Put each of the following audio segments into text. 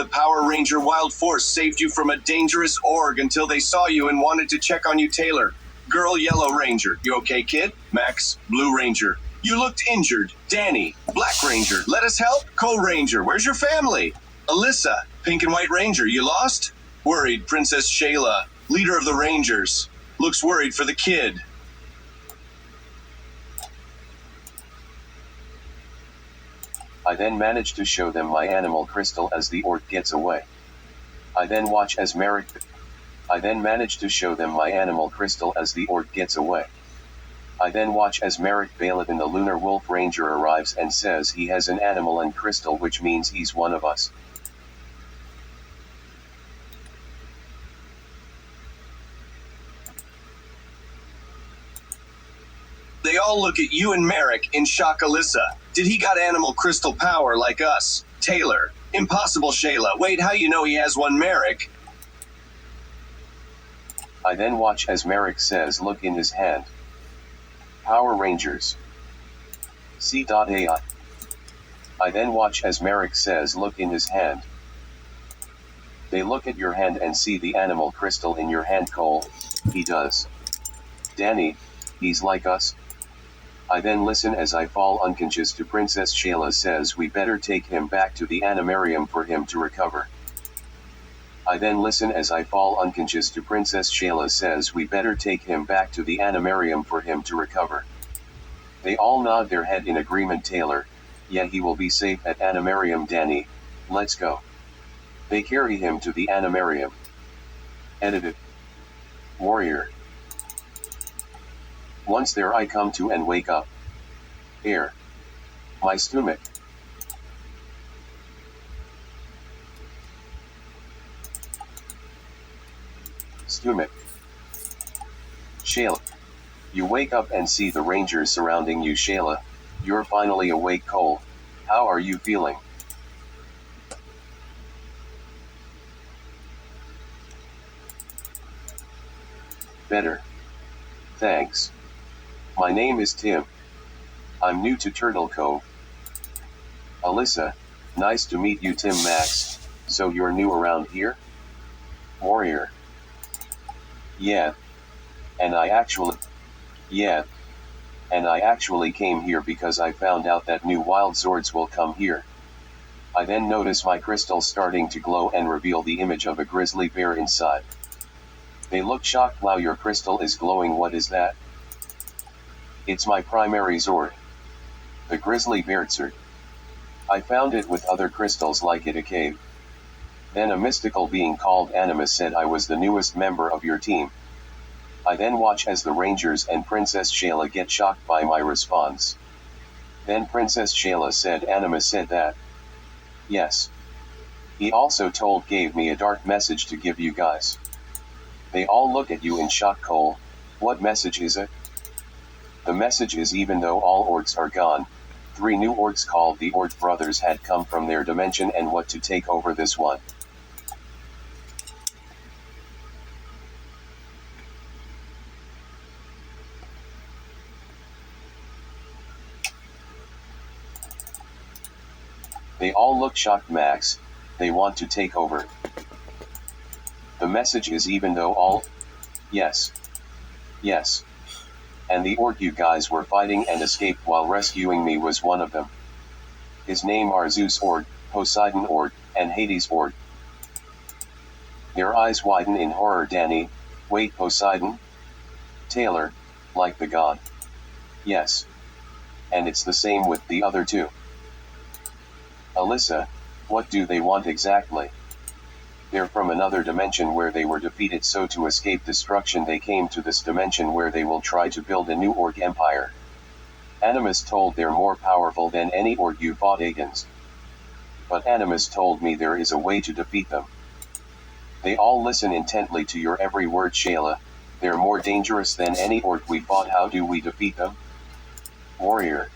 The Power Ranger Wild Force saved you from a dangerous org until they saw you and wanted to check on you, Taylor. Girl, Yellow Ranger. You okay, kid? Max, Blue Ranger. You looked injured. Danny, Black Ranger. Let us help? Cole Ranger. Where's your family? Alyssa, Pink and White Ranger. You lost? Worried, Princess Shayla, leader of the Rangers. Looks worried for the kid. I then manage to show them my animal crystal as the orc gets away. I then manage to show them my animal crystal as the orc gets away. I then watch as Merrick Bailiffin, the Lunar Wolf Ranger, arrives and says he has an animal and crystal, which means he's one of us. They all look at you and Merrick in shock. Alyssa, did he got animal crystal power like us? Taylor, impossible. Shayla, wait, how you know he has one? Merrick. I then watch as Merrick says, look in his hand. Power Rangers. C.AI. I then watch as Merrick says, look in his hand. They look at your hand and see the animal crystal in your hand. Cole, he does. Danny, he's like us. I then listen as I fall unconscious to Princess Shayla says we better take him back to the animarium for him to recover. I then listen as I fall unconscious to Princess Shayla says we better take him back to the animarium for him to recover. They all nod their head in agreement. Taylor, yeah, he will be safe at animarium. Danny, let's go. They carry him to the animarium. Edited. Warrior. Once there I come to and wake up. Air. My stomach. Stomach. Shayla. You wake up and see the Rangers surrounding you. Shayla, you're finally awake. Cole, how are you feeling? Better. Thanks. My name is Tim. I'm new to Turtle Cove. Alyssa, nice to meet you. Tim. Max, so you're new around here? Warrior. Yeah. And I actually came here because I found out that new wild swords will come here. I then notice my crystal starting to glow and reveal the image of a grizzly bear inside. They look shocked. Wow, your crystal is glowing. What is that? It's my primary Zord. The grizzly bear Zord. I found it with other crystals like it a cave. Then a mystical being called Animus said I was the newest member of your team. I then watch as the Rangers and Princess Shayla get shocked by my response. Then Princess Shayla said Animus said that. Yes. He also gave me a dark message to give you guys. They all look at you in shock. Cole, what message is it? The message is even though all orcs are gone, 3 new orcs called the Orc Brothers had come from their dimension and what to take over this one. They all look shocked. Max, they want to take over. The message is even though all... Yes. Yes. And the orc you guys were fighting and escaped while rescuing me was one of them. His name are Zeus Orc, Poseidon Orc, and Hades Orc. Their eyes widen in horror. Danny, wait, Poseidon? Taylor, like the god. Yes. And it's the same with the other 2. Alyssa, what do they want exactly? They're from another dimension where they were defeated, so to escape destruction they came to this dimension where they will try to build a new orc empire. Animus told they're more powerful than any orc you fought against. But Animus told me there is a way to defeat them. They all listen intently to your every word. Shayla, they're more dangerous than any orc we fought. How do we defeat them? Warrior.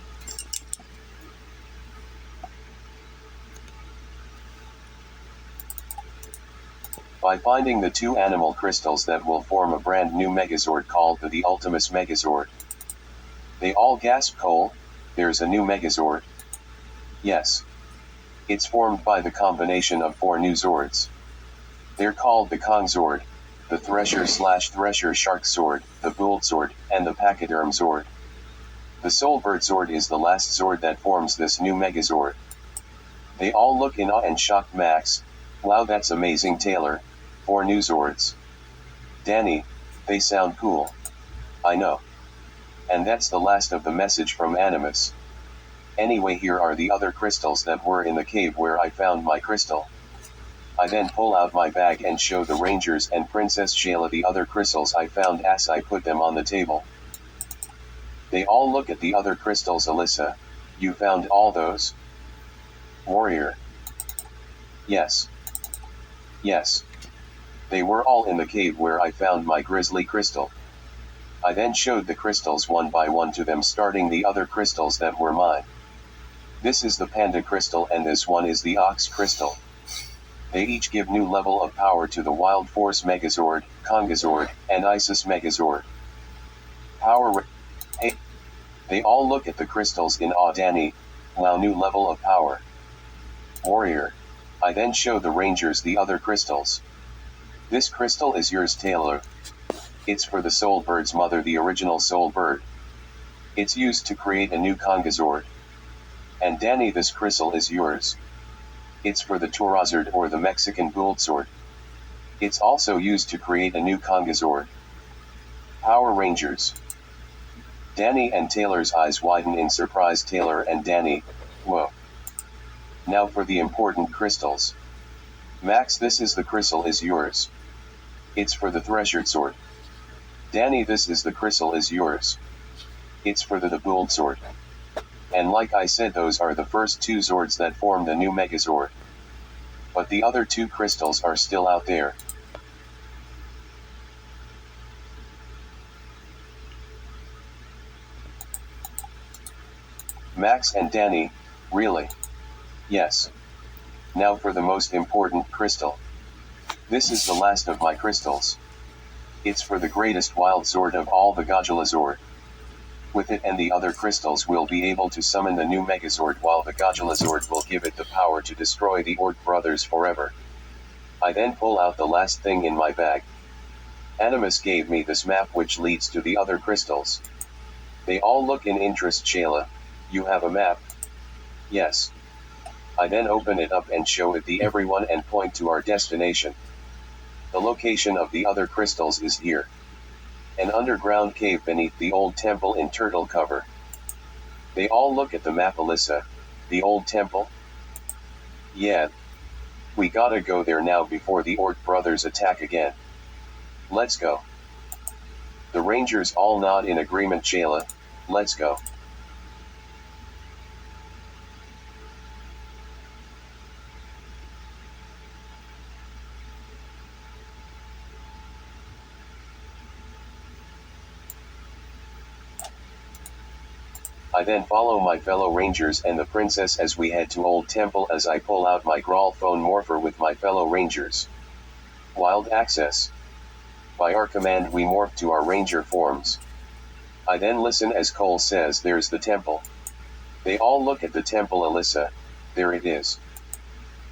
By finding the 2 animal crystals that will form a brand new Megazord called the Ultimus Megazord. They all gasp. Cole, there's a new Megazord? Yes. It's formed by the combination of 4 new Zords. They're called the Kong Zord, the Thresher/Thresher Shark Zord, the Bult Zord, and the Pachyderm Zord. The Soulbird Zord is the last Zord that forms this new Megazord. They all look in awe and shocked Max. Wow, that's amazing, Taylor. 4 new Zords. Danny, they sound cool. I know. And that's the last of the message from Animus. Anyway, here are the other crystals that were in the cave where I found my crystal. I then pull out my bag and show the Rangers and Princess Shayla the other crystals I found as I put them on the table. They all look at the other crystals. Alyssa, you found all those? Warrior. Yes. Yes. They were all in the cave where I found my grizzly crystal. I then showed the crystals one by one to them, starting the other crystals that were mine. This is the Panda crystal and this one is the Ox crystal. They each give new level of power to the Wild Force Megazord, Kongazord, and Isis Megazord. Hey! They all look at the crystals in awe. Danny, wow, new level of power. Warrior. I then show the Rangers the other crystals. This crystal is yours, Taylor. It's for the Soul Bird's mother, the original Soul Bird. It's used to create a new Kongazord. And Danny, this crystal is yours. It's for the Torazord or the Mexican Bult Zord. It's also used to create a new Kongazord. Power Rangers. Danny and Taylor's eyes widen in surprise. Taylor and Danny, whoa. Now for the important crystals. Max, this is the crystal is yours. It's for the Thresher Zord. Danny, this is the crystal is yours. It's for the Bult Zord. And like I said, those are the first 2 Zords that formed the new Megazord. But the other 2 crystals are still out there. Max and Danny, really? Yes. Now for the most important crystal. This is the last of my crystals. It's for the greatest wild Zord of all, the Godzilla Zord. With it and the other crystals we'll be able to summon the new Megazord, while the Godzilla Zord will give it the power to destroy the Orc brothers forever. I then pull out the last thing in my bag. Animus gave me this map which leads to the other crystals. They all look in interest. Shayla, you have a map? Yes. I then open it up and show it to everyone and point to our destination. The location of the other crystals is here. An underground cave beneath the old temple in Turtle Cover. They all look at the map. Alyssa, the old temple? Yeah. We gotta go there now before the Orc brothers attack again. Let's go. The Rangers all nod in agreement. Shayla, let's go. I then follow my fellow Rangers and the princess as we head to Old Temple, as I pull out my Grawl phone morpher with my fellow Rangers. Wild access. By our command we morph to our Ranger forms. I then listen as Cole says, there's the temple. They all look at the temple. Alyssa, there it is.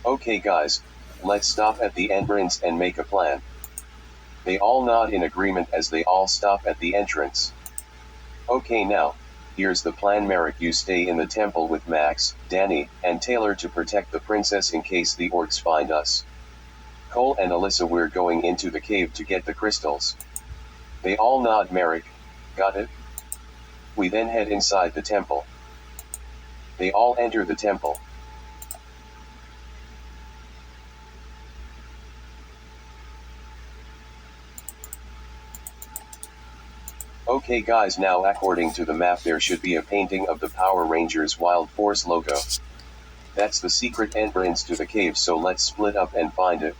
Okay guys, let's stop at the entrance and make a plan. They all nod in agreement as they all stop at the entrance. Okay, now, here's the plan. Merrick, you stay in the temple with Max, Danny, and Taylor to protect the princess in case the orcs find us. Cole and Alyssa, we're going into the cave to get the crystals. They all nod. Merrick, got it? We then head inside the temple. They all enter the temple. Okay guys, now according to the map there should be a painting of the Power Rangers Wild Force logo. That's the secret entrance to the cave, so let's split up and find it.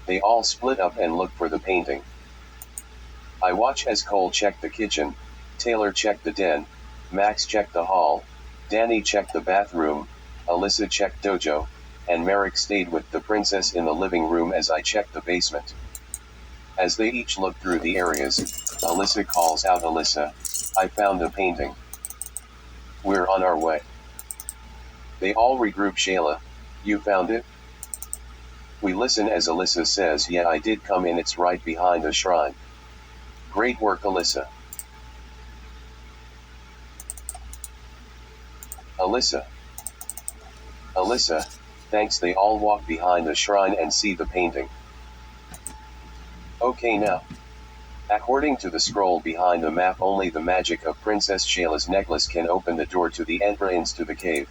They all split up and look for the painting. I watch as Cole checked the kitchen, Taylor checked the den, Max checked the hall, Danny checked the bathroom, Alyssa checked dojo, and Merrick stayed with the princess in the living room as I checked the basement. As they each look through the areas, Alyssa calls out, Alyssa, I found a painting. We're on our way. They all regroup. Shayla, you found it? We listen as Alyssa says, yeah, I did come in, it's right behind the shrine. Great work, Alyssa. Alyssa, thanks. They all walk behind the shrine and see the painting. Okay, now. According to the scroll behind the map, only the magic of Princess Shayla's necklace can open the door to the entrance to the cave.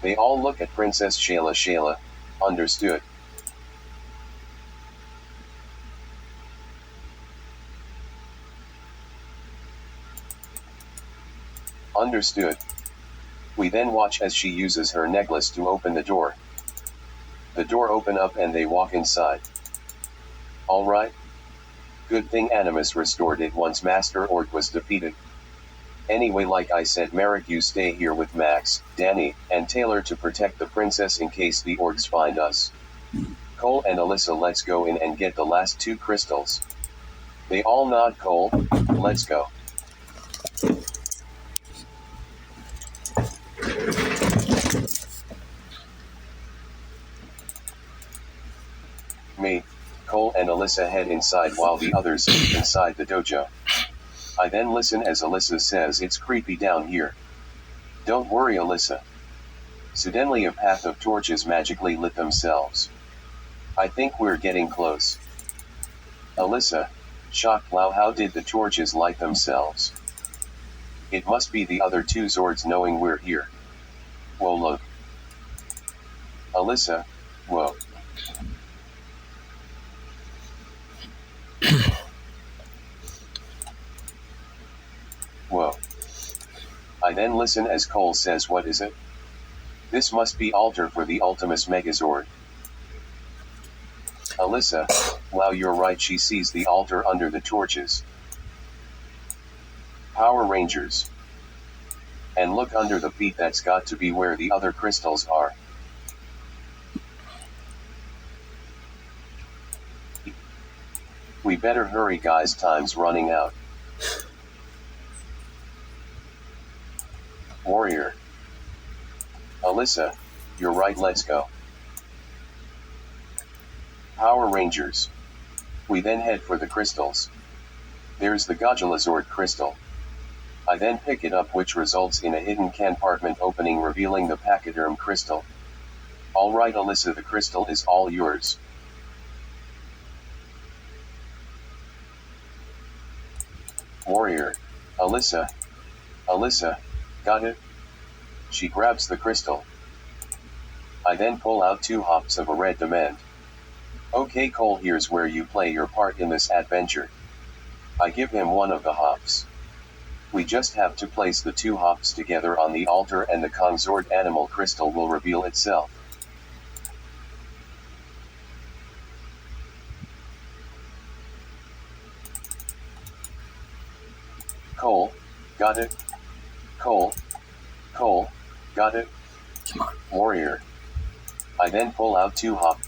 They all look at Princess Shayla. Shayla, understood. Understood. We then watch as she uses her necklace to open the door. The door open up and they walk inside. Alright. Good thing Animus restored it once Master Orc was defeated. Anyway, like I said, Merrick, you stay here with Max, Danny, and Taylor to protect the princess in case the orcs find us. Cole and Alyssa, let's go in and get the last 2 crystals. They all nod. Cole, let's go. Me, Cole and Alyssa head inside while the others sleep inside the dojo. I then listen as Alyssa says, it's creepy down here. Don't worry, Alyssa. Suddenly a path of torches magically lit themselves. I think we're getting close. Alyssa, shocked, wow, how did the torches light themselves? It must be the other 2 Zords knowing we're here. Whoa, look. Alyssa, whoa. Whoa. I then listen as Cole says, what is it? This must be altar for the Ultimus Megazord. Alyssa, wow, you're right, she sees the altar under the torches. Power Rangers. And look under the feet, that's got to be where the other crystals are. We better hurry, guys, time's running out. Warrior. Alyssa, you're right, let's go. Power Rangers. We then head for the crystals. There's the Godulazord crystal. I then pick it up, which results in a hidden compartment opening, revealing the Pachyderm crystal. Alright, Alyssa, the crystal is all yours. Warrior. Alyssa, got it? She grabs the crystal. I then pull out 2 hops of a red diamond. Okay, Cole, here's where you play your part in this adventure. I give him 1 of the hops. We just have to place the 2 hops together on the altar and the consort animal crystal will reveal itself. Cole, got it? Cole, got it? Come on. Warrior. I then pull out 2 hop.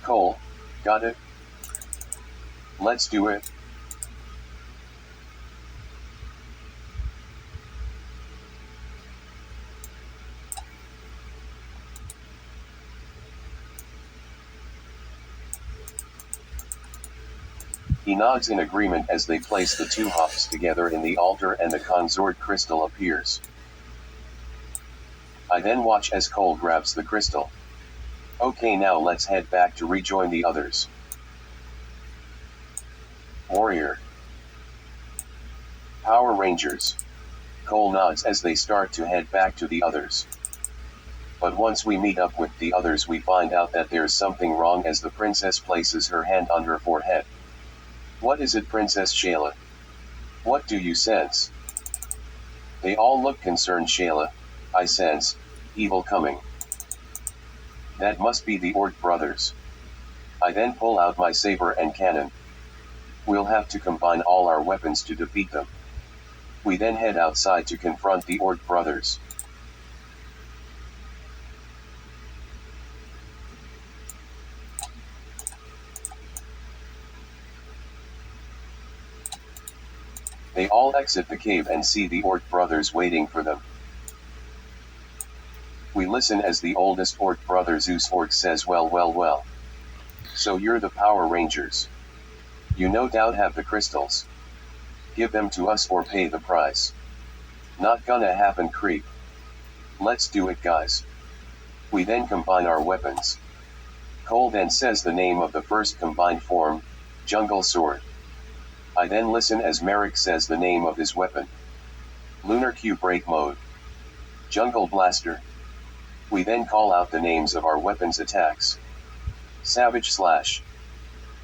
Cole, got it? Let's do it. He nods in agreement as they place the 2 hops together in the altar and the consort crystal appears. I then watch as Cole grabs the crystal. Okay, now let's head back to rejoin the others. Warrior. Power Rangers. Cole nods as they start to head back to the others. But once we meet up with the others, we find out that there's something wrong as the princess places her hand on her forehead. What is it, Princess Shayla? What do you sense? They all look concerned. Shayla, I sense evil coming. That must be the Orc brothers. I then pull out my saber and cannon. We'll have to combine all our weapons to defeat them. We then head outside to confront the Orc brothers. They all exit the cave and see the Orc brothers waiting for them. We listen as the oldest Orc brother Zeus Orc says, well. So you're the Power Rangers. You no doubt have the crystals. Give them to us or pay the price. Not gonna happen, creep. Let's do it, guys. We then combine our weapons. Cole then says the name of the first combined form, Jungle Sword. I then listen as Merrick says the name of his weapon. Lunar Q Break Mode. Jungle Blaster. We then call out the names of our weapons attacks. Savage Slash.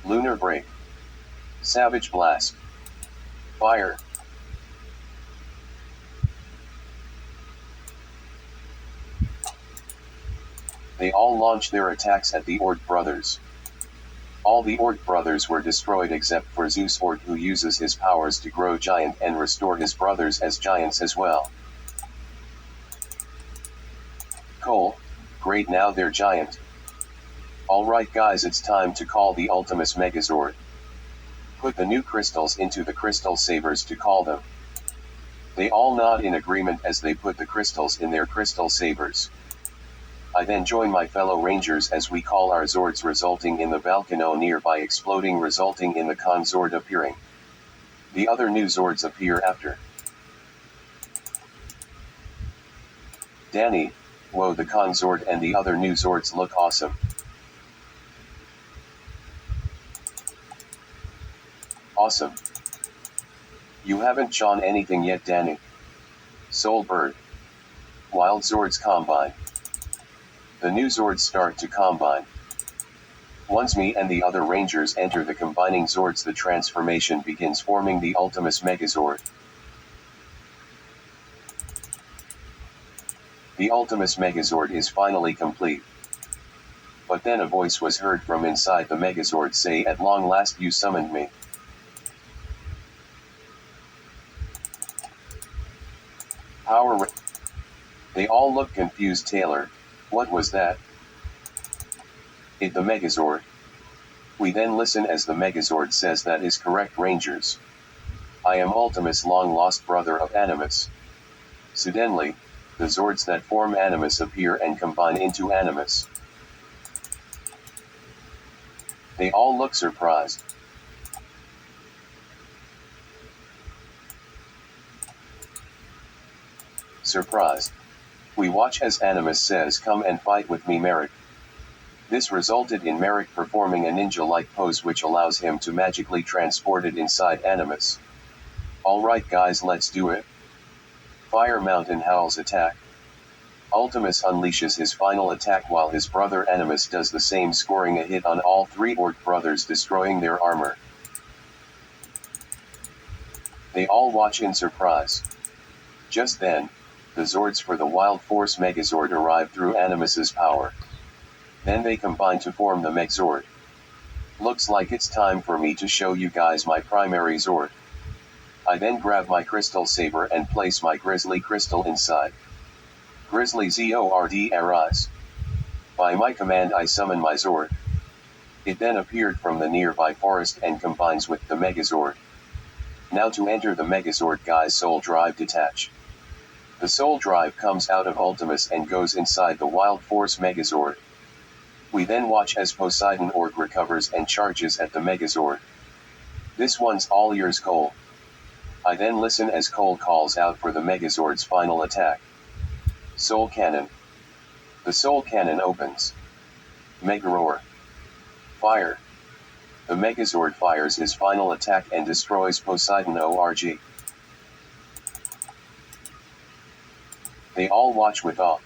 Lunar Break. Savage Blast. Fire. They all launch their attacks at the Orc brothers. All the Orc brothers were destroyed except for Zeus Orc, who uses his powers to grow giant and restore his brothers as giants as well. Cole, great, now they're giant. Alright guys, it's time to call the Ultimus Megazord. Put the new crystals into the crystal sabers to call them. They all nod in agreement as they put the crystals in their crystal sabers. I then join my fellow Rangers as we call our Zords, resulting in the Volcano nearby exploding, resulting in the Consort appearing. The other new Zords appear after. Danny, whoa, the Consort and the other new Zords look awesome. Awesome. You haven't shown anything yet, Danny. Soul Bird. Wild Zords combine. The new Zords start to combine. Once me and the other Rangers enter the combining Zords, the transformation begins, forming the Ultimus Megazord. The Ultimus Megazord is finally complete. But then a voice was heard from inside the Megazord say, "At long last you summoned me." They all look confused. Taylor, what was that? It the Megazord. We then listen as the Megazord says, "That is correct, Rangers. I am Ultimus, long lost brother of Animus." Suddenly, the Zords that form Animus appear and combine into Animus. They all look surprised. Surprised. We watch as Animus says, "Come and fight with me, Merrick." This resulted in Merrick performing a ninja-like pose which allows him to magically transport it inside Animus. Alright guys, let's do it. Fire Mountain Howl's attack. Ultimus unleashes his final attack while his brother Animus does the same, scoring a hit on all three Orc brothers, destroying their armor. They all watch in surprise. Just then, the Zords for the Wild Force Megazord arrive through Animus's power. Then they combine to form the Megazord. Looks like it's time for me to show you guys my primary Zord. I then grab my crystal saber and place my Grizzly crystal inside. Grizzly Zord arise. By my command I summon my Zord. It then appeared from the nearby forest and combines with the Megazord. Now to enter the Megazord, guys, Soul Drive detach. The Soul Drive comes out of Ultimus and goes inside the Wild Force Megazord. We then watch as Poseidon Orc recovers and charges at the Megazord. "This one's all yours, Cole." I then listen as Cole calls out for the Megazord's final attack. Soul Cannon. The Soul Cannon opens. Mega Roar. Fire. The Megazord fires his final attack and destroys Poseidon Org. They all watch with awe.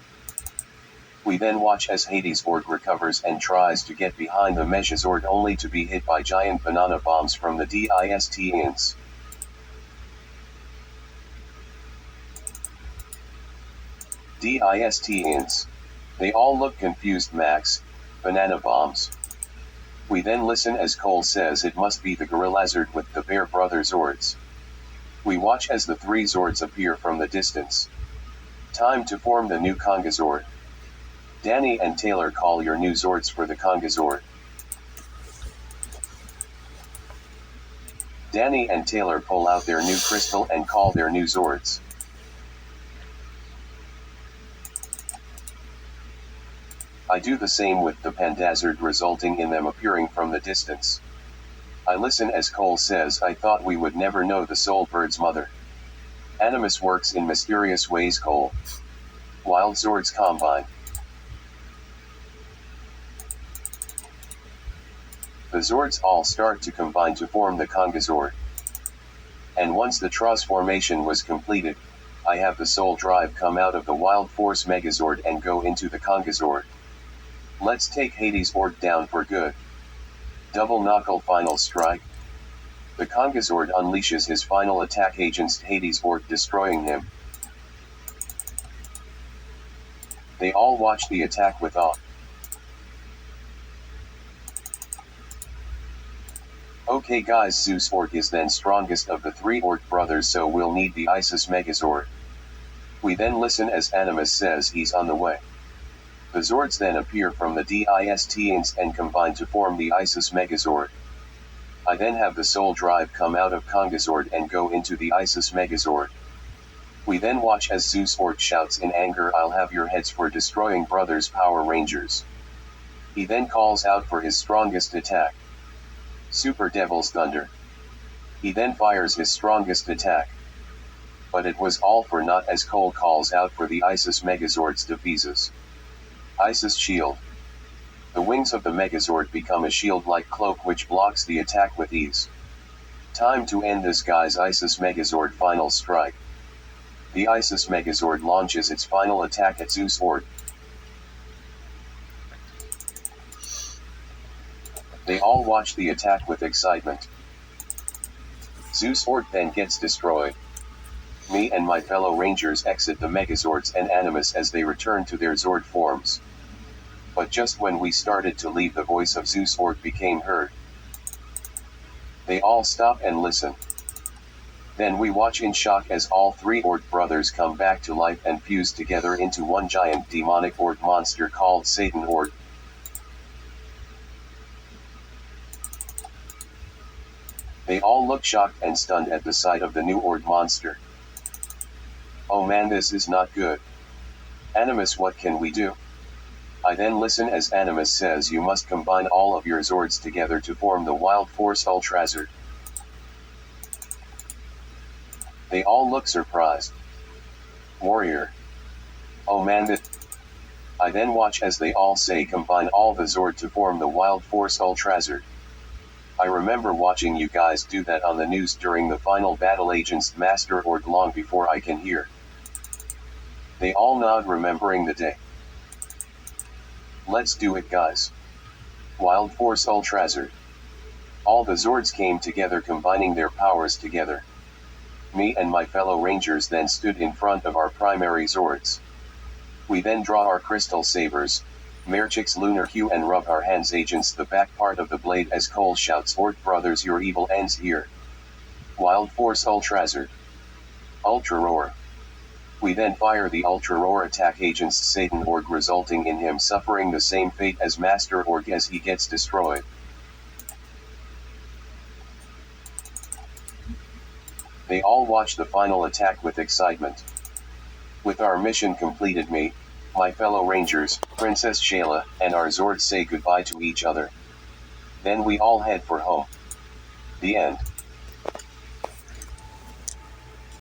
We then watch as Hades Orc recovers and tries to get behind the Megazord, only to be hit by giant banana bombs from the Distians. Distians. They all look confused. Max, banana bombs. We then listen as Cole says it must be the Gorillazord with the Bear Brother Zords. We watch as the three Zords appear from the distance. Time to form the new Kongazord. Danny and Taylor, call your new Zords for the Kongazord. Danny and Taylor pull out their new crystal and call their new Zords. I do the same with the Pandazard, resulting in them appearing from the distance. I listen as Cole says, "I thought we would never know the soul bird's mother. Animus works in mysterious ways, Cole." Wild Zords combine. The Zords all start to combine to form the Kongazord. And once the transformation was completed, I have the Soul Drive come out of the Wild Force Megazord and go into the Kongazord. Let's take Hades Orc down for good. Double Knuckle Final Strike. The Kongazord unleashes his final attack against Hades Orc, destroying him. They all watch the attack with awe. Okay guys, Zeus Orc is then strongest of the 3 Orc brothers, so we'll need the Isis Megazord. We then listen as Animus says he's on the way. The Zords then appear from the Distans and combine to form the Isis Megazord. I then have the Soul Drive come out of Kongazord and go into the Isis Megazord. We then watch as Zeus Orc shouts in anger, "I'll have your heads for destroying brothers Power Rangers." He then calls out for his strongest attack, Super Devil's Thunder. He then fires his strongest attack. But it was all for naught as Cole calls out for the Isis Megazord's defenses. Isis Shield. The wings of the Megazord become a shield-like cloak which blocks the attack with ease. Time to end this guy's Isis Megazord final strike. The Isis Megazord launches its final attack at Zeus Orc. They all watch the attack with excitement. Zeus Orc then gets destroyed. Me and my fellow Rangers exit the Megazords and Animus as they return to their Zord forms. But just when we started to leave, the voice of Zeus Orc became heard. They all stop and listen. Then we watch in shock as all 3 Orc brothers come back to life and fuse together into one giant demonic Orc monster called Satan Orc. They all look shocked and stunned at the sight of the new Orc monster. Oh man, this is not good. Animus, what can we do? I then listen as Animus says, "You must combine all of your Zords together to form the Wild Force Ultrazord." They all look surprised. Warrior. Oh man, that. I then watch as they all say, "Combine all the Zord to form the Wild Force Ultrazord." I remember watching you guys do that on the news during the final battle against Master Orc long before I can hear. They all nod, remembering the day. Let's do it, guys. Wild Force Ultrazord. All the Zords came together, combining their powers together. Me and my fellow Rangers then stood in front of our primary Zords. We then draw our crystal sabers, Merchik's lunar hue, and rub our hands against the back part of the blade as Cole shouts, "Orc brothers, your evil ends here." Wild Force Ultrazord. Ultra Roar. We then fire the Ultra Roar attack against Satan Orc, resulting in him suffering the same fate as Master Orc as he gets destroyed. They all watch the final attack with excitement. With our mission completed, me, my fellow Rangers, Princess Shayla, and our Zords say goodbye to each other. Then we all head for home. The end.